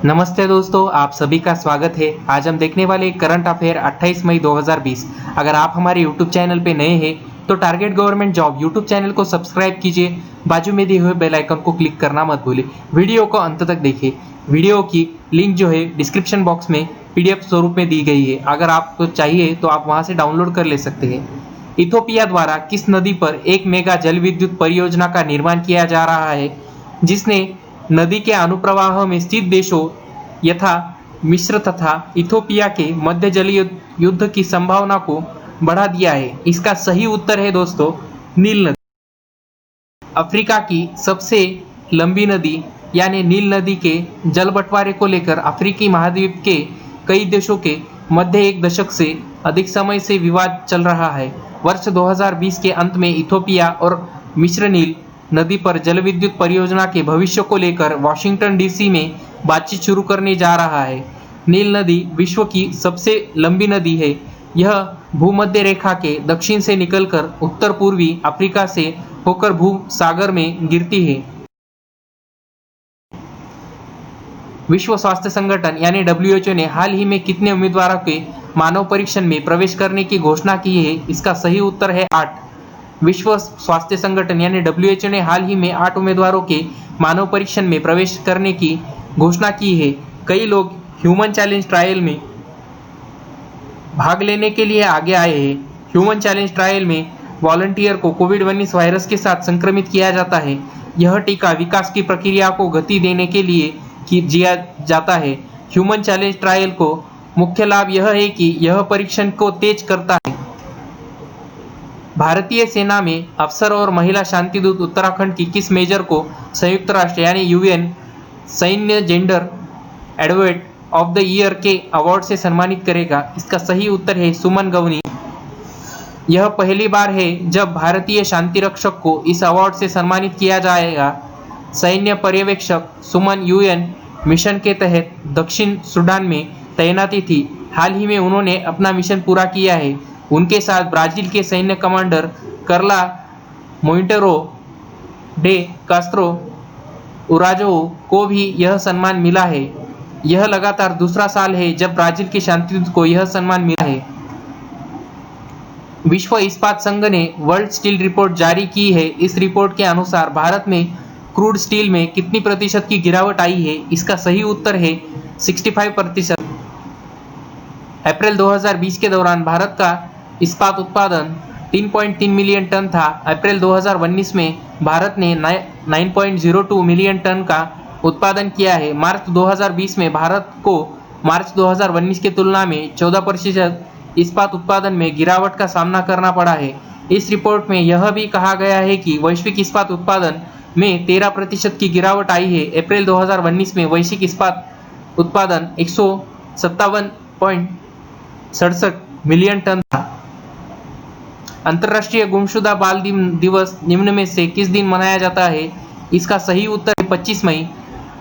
नमस्ते दोस्तों, आप सभी का स्वागत है। आज हम देखने वाले करंट अफेयर 28 मई 2020। अगर आप हमारे YouTube चैनल पे नए हैं तो target government job YouTube channel को सब्सक्राइब कीजिए, बाजू में दिए हुए बेल आइकन को क्लिक करना मत भूलिए। वीडियो को अंत तक देखिए। वीडियो की लिंक जो है डिस्क्रिप्शन बॉक्स में PDF स्वरूप में दी गई है। अगर आपको चाहिए तो आप वहां से डाउनलोड कर ले सकते हैं। इथोपिया द्वारा किस नदी पर एक मेगा जल विद्युत परियोजना का निर्माण किया जा रहा है, जिसने नदी के अनुप्रवाह में स्थित देशों यथा मिस्र तथा इथोपिया के मध्य जलीय युद्ध की संभावना को बढ़ा दिया है? इसका सही उत्तर है दोस्तों नील नदी। अफ्रीका की सबसे लंबी नदी यानी नील नदी के जल बंटवारे को लेकर अफ्रीकी महाद्वीप के कई देशों के मध्य एक दशक से अधिक समय से विवाद चल रहा है। वर्ष 2020 के अंत में इथोपिया और मिस्र नील नदी पर जलविद्युत परियोजना के भविष्य को लेकर वाशिंगटन डीसी में बातचीत शुरू करने जा रहा है। नील नदी विश्व की सबसे लंबी नदी है। यह भूमध्य रेखा के दक्षिण से निकलकर उत्तर पूर्वी अफ्रीका से होकर भूसागर में गिरती है। विश्व स्वास्थ्य संगठन यानी WHO ने हाल ही में कितने उम्मीदवारों के मानव परीक्षण में प्रवेश करने की घोषणा की है? इसका सही उत्तर है 8। विश्व स्वास्थ्य संगठन यानी WHO ने हाल ही में 8 उम्मीदवारों के मानव परीक्षण में प्रवेश करने की घोषणा की है। कई लोग ह्यूमन चैलेंज ट्रायल में भाग लेने के लिए आगे आए हैं। ह्यूमन चैलेंज ट्रायल में वॉलंटियर को कोविड-19 वायरस के साथ संक्रमित किया जाता है। यह टीका विकास की प्रक्रिया को गति देने के लिए किया जाता है। ह्यूमन चैलेंज ट्रायल को मुख्य लाभ यह है कि यह परीक्षण को तेज करता है। भारतीय सेना में अफसर और महिला शांति दूत उत्तराखंड की किस मेजर को संयुक्त राष्ट्र यानी UN सैन्य gender advocate of the year के अवार्ड से सम्मानित करेगा? इसका सही उत्तर है सुमन गवनी। यह पहली बार है जब भारतीय शांति रक्षक को इस अवार्ड से सम्मानित किया जाएगा। सैन्य पर्यवेक्षक सुमन UN मिशन के तहत दक्षिण सूडान में तैनाती थी। हाल ही में उन्होंने अपना मिशन पूरा किया है। उनके साथ ब्राजील के सैन्य कमांडर कार्ला मोइंटेरो डे कास्त्रो उराजो को भी यह सम्मान मिला है। यह लगातार दूसरा साल है जब ब्राजील के शांतिदूत को यह सम्मान मिला है। विश्व इस्पात संघ ने वर्ल्ड स्टील रिपोर्ट जारी की है। इस रिपोर्ट के अनुसार भारत में क्रूड स्टील में कितनी प्रतिशत की गिरावट आई है? इसका सही उत्तर है 65%। अप्रैल 2020 के दौरान भारत का इस्पात उत्पादन 3.3 मिलियन टन था। अप्रैल 2019 में भारत ने 9.02 मिलियन टन का उत्पादन किया है। मार्च 2020 में भारत को मार्च 2019 की तुलना में 14% इस्पात उत्पादन में गिरावट का सामना करना पड़ा है। इस रिपोर्ट में यह भी कहा गया है कि वैश्विक इस्पात उत्पादन में 13% की गिरावट आई है। अप्रैल 2019 में वैश्विक इस्पात उत्पादन 157.67 मिलियन टन था। अंतर्राष्ट्रीय गुमशुदा बाल दिवस निम्न में से किस दिन मनाया जाता है? इसका सही उत्तर है 25 मई।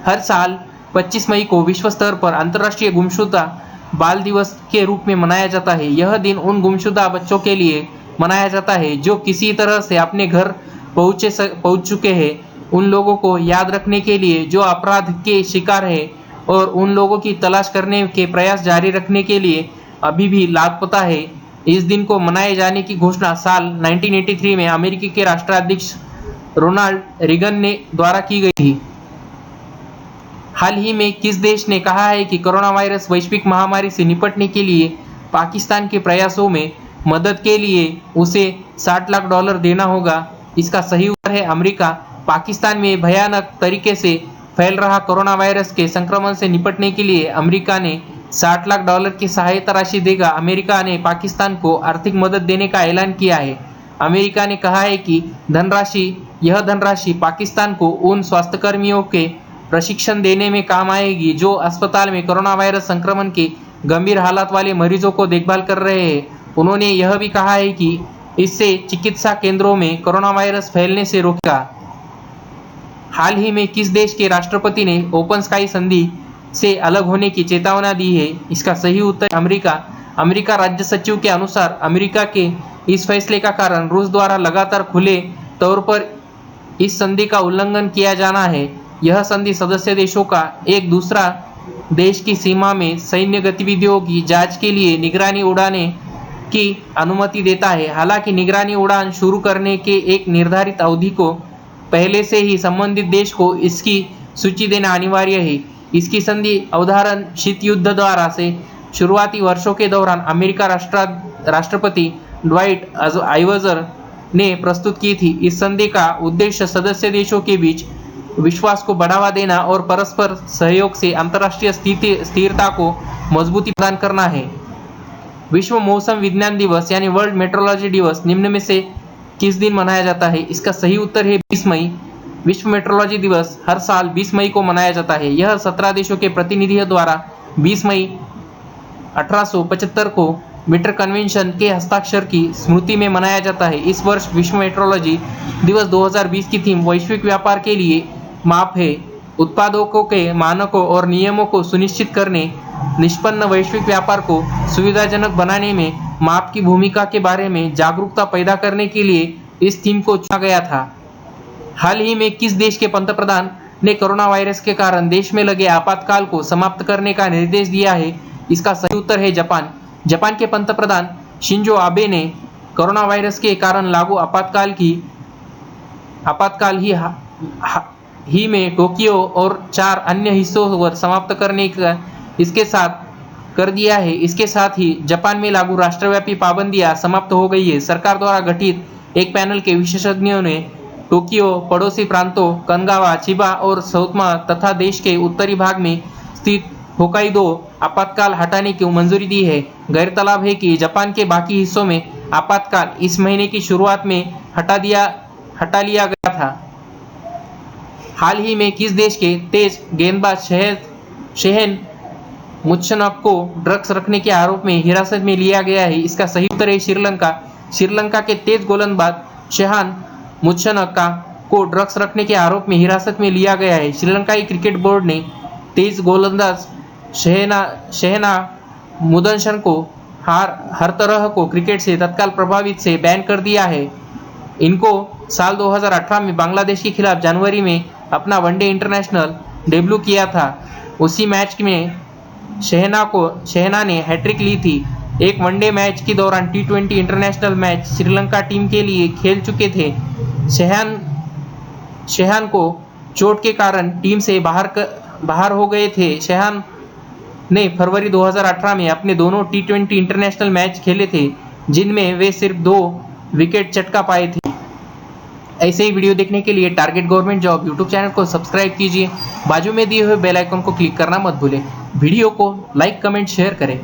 हर साल 25 मई को विश्व स्तर पर अंतर्राष्ट्रीय गुमशुदा बाल दिवस के रूप में मनाया जाता है। यह दिन उन गुमशुदा बच्चों के लिए मनाया जाता है जो किसी तरह से अपने घर पहुंच चुके हैं, उन लोगों को याद रखने के लिए जो अपराध के शिकार हैं और उन लोगों की तलाश करने के प्रयास जारी रखने के लिए अभी भी लापता है। इस दिन को मनाए जाने की घोषणा साल 1983 में अमेरिकी के राष्ट्राध्यक्ष रोनाल्ड रीगन ने द्वारा की गई थी। हाल ही में किस देश ने कहा है कि कोरोना वायरस वैश्विक महामारी से निपटने के लिए पाकिस्तान के प्रयासों में मदद के लिए उसे $60 लाख देना होगा? इसका सही उत्तर है अमेरिका। पाकिस्तान में भयानक तरीके से फैल रहा कोरोना वायरस के संक्रमण से निपटने के लिए अमेरिका ने $60 लाख की सहायता राशि देगा। अमेरिका ने पाकिस्तान को आर्थिक मदद देने का ऐलान किया है। अमेरिका ने कहा है कि यह धनराशि पाकिस्तान को उन स्वास्थ्यकर्मियों के प्रशिक्षण देने में काम आएगी जो अस्पताल में कोरोना वायरस संक्रमण के गंभीर हालात वाले मरीजों को देखभाल कर रहे हैं। उन्होंने यह भी कहा है कि इससे चिकित्सा केंद्रों में कोरोना वायरस फैलने से रोकेगा। हाल ही में किस देश के राष्ट्रपति ने ओपन स्काई संधि से अलग होने की चेतावनी दी है? इसका सही उत्तर अमेरिका। अमेरिका राज्य सचिव के अनुसार अमेरिका के इस फैसले का कारण रूस द्वारा लगातार खुले तौर पर इस संधि का उल्लंघन किया जाना है। यह संधि सदस्य देशों का एक दूसरा देश की सीमा में सैन्य गतिविधियों की जांच के लिए निगरानी उड़ाने की अनुमति देता है। हालांकि निगरानी उड़ान शुरू करने के एक निर्धारित अवधि को पहले से ही संबंधित देश को इसकी सूची देना अनिवार्य है। इसकी संधि अवधारण शीत युद्ध द्वारा से शुरुआती वर्षों के दौरान अमेरिका राष्ट्रपति ड्वाइट आइवज़र ने प्रस्तुत की थी। इस संधि का उद्देश्य सदस्य देशों के बीच विश्वास को बढ़ावा देना और परस्पर सहयोग से अंतर्राष्ट्रीय स्थिरता को मजबूती प्रदान करना है। विश्व मौसम विज्ञान दिवस यानी वर्ल्ड मेट्रोलॉजी दिवस निम्न में से किस दिन मनाया जाता है? इसका सही उत्तर है 20 मई। विश्व मेट्रोलॉजी दिवस हर साल 20 मई को मनाया जाता है। यह 17 देशों के प्रतिनिधियों द्वारा 20 मई 1875 को मीटर कन्वेंशन के हस्ताक्षर की स्मृति में मनाया जाता है। इस वर्ष विश्व मेट्रोलॉजी दिवस 2020 की थीम वैश्विक व्यापार के लिए माप है। उत्पादकों के मानकों और नियमों को सुनिश्चित करने, निष्पन्न वैश्विक व्यापार को सुविधाजनक बनाने में माप की भूमिका के बारे में जागरूकता पैदा करने के लिए इस थीम को चुना गया था। हाल ही में किस देश के पंतप्रधान ने कोरोना वायरस के कारण देश में लगे आपातकाल को समाप्त करने का निर्देश दिया है? इसका सही उत्तर है जापान। जापान के पंतप्रधान शिंजो आबे ने कोरोना वायरस के कारण लागू आपातकाल ही में टोक्यो और 4 अन्य हिस्सों पर समाप्त करने का इसके साथ कर दिया है। इसके साथ ही जापान में लागू राष्ट्रव्यापी पाबंदियां समाप्त हो गई है। सरकार द्वारा गठित एक पैनल के विशेषज्ञों ने टोक्यो, पड़ोसी प्रांतों कनगावा, चिबा और सौतमा तथा देश के उत्तरी भाग में स्थित होकाइदो आपातकाल हटाने की मंजूरी दी है। गौरतलब है कि जापान के बाकी हिस्सों में आपातकाल इस महीने की शुरुआत में हटा लिया गया था। हाल ही में किस देश के तेज गेंदबाज शेहन मुचनक को ड्रग्स रखने के आरोप में हिरासत में लिया गया है? इसका सही उत्तर है श्रीलंका। श्रीलंका के तेज गोलंदाज शेहान मुचनका को ड्रग्स रखने के आरोप में हिरासत में लिया गया है। श्रीलंकाई क्रिकेट बोर्ड ने तेज गोलंदाज शेहना मुदंशन को हर तरह को क्रिकेट से तत्काल प्रभावित से बैन कर दिया है। इनको साल 2018 में बांग्लादेश के खिलाफ जनवरी में अपना वनडे इंटरनेशनल डेब्यू किया था। उसी मैच में शेहना ने हैट्रिक ली थी। एक वनडे मैच के दौरान T20 international match Sri Lanka team के लिए खेल चुके थे। शेहान को चोट के कारण टीम से बाहर हो गए थे। शेहान ने फरवरी 2018 में अपने दोनों T20 इंटरनेशनल मैच खेले थे, जिनमें वे सिर्फ 2 विकेट चटका पाए थे। ऐसे ही वीडियो देखने के लिए target government job YouTube channel को सब्सक्राइब कीजिए। बाजू में दिए हुए बेल आइकन को क्लिक करना मत भूलें। वीडियो को लाइक, कमेंट, शेयर करें।